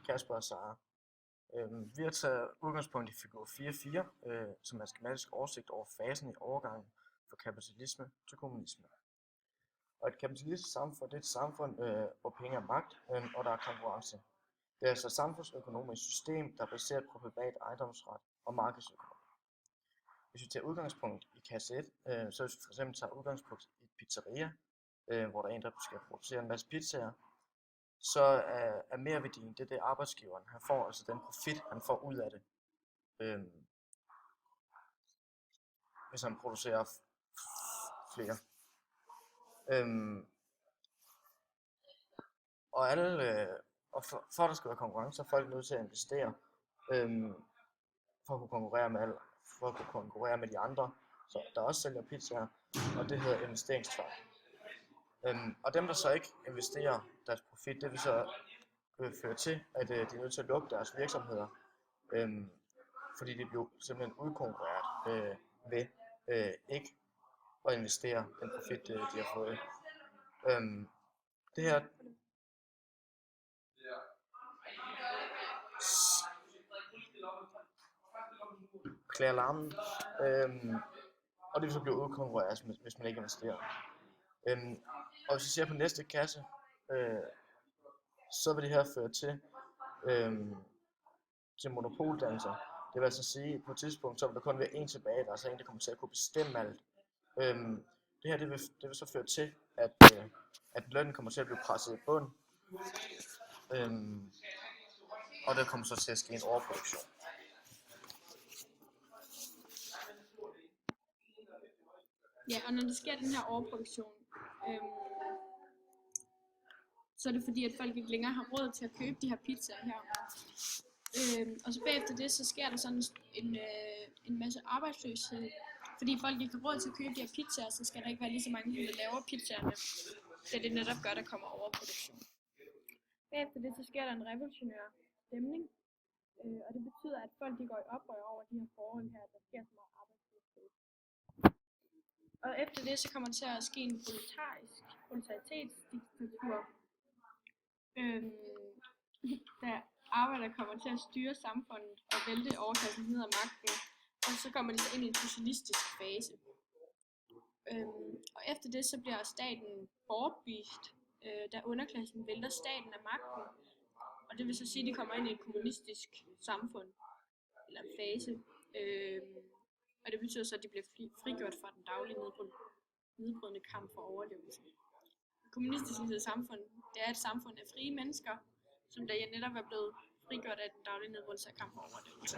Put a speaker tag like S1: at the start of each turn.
S1: Kasper og Sara. Vi har taget udgangspunkt i figur 4.4, som er en skematisk oversigt over fasen i overgangen fra kapitalisme til kommunisme. Og et kapitalistisk samfund, det er et samfund, hvor penge er magt, og der er konkurrence. Det er altså et samfundsøkonomisk system, der er baseret på privat ejendomsret og markedsøkonomi. Hvis vi tager udgangspunkt i kasse 1, så hvis vi for eksempel tager udgangspunkt i et pizzeria, hvor der er en, der skal producere en masse pizzaer, så er merværdien det arbejdsgiveren han får, altså den profit han får ud af det, hvis han producerer flere. Og for at der skal være konkurrence, så er folk nødt til at investere for at kunne konkurrere med de andre, så der også sælger pizzaer, og det hedder investeringstvang. Og dem der så ikke investerer deres profit, det vil så føre til, at de er nødt til at lukke deres virksomheder, fordi de bliver simpelthen udkonkurreret ved ikke at investere den profit, de har fået. Det her klæder larmen, og det vil så blive udkonkurreret, hvis man ikke investerer. Og hvis vi ser på næste kasse, så vil det her føre til monopoldannelser. Det vil altså sige, at på et tidspunkt så vil der kun være en tilbage, der er altså en, der kommer til at kunne bestemme alt. Det her det vil så føre til, at lønnen kommer til at blive presset i bund, og der kommer så til at ske en overproduktion.
S2: Ja, og når der sker den her overproduktion, så er det fordi, at folk ikke længere har råd til at købe de her pizzaer her. Og så bagefter det, så sker der sådan en masse arbejdsløshed. Fordi folk ikke har råd til at købe de her pizzaer, så skal der ikke være lige så mange, der laver pizzaerne. Så det netop gør, der kommer overproduktion. Bagefter det, så sker der en revolutionær stemning. Og det betyder, at folk de går i oprør over de her forhold her, der sker så meget arbejdsløshed. Og efter det, så kommer der til at ske en prolaritetsdiktatur. Da arbejdere kommer til at styre samfundet og vælte overklassen ned ad magten, og så kommer de så ind i en socialistisk fase. Og efter det, så bliver staten bortvist, da underklassen vælter staten af magten. Og det vil så sige, at de kommer ind i et kommunistisk samfund, eller fase. Og det betyder så, at de bliver frigjort fra den daglige nedbrydende kamp for overlevelse. Det kommunistiske samfund, det er et samfund af frie mennesker, som der netop er blevet frigjort af den daglige nedbrydelse af kamp for overlevelse.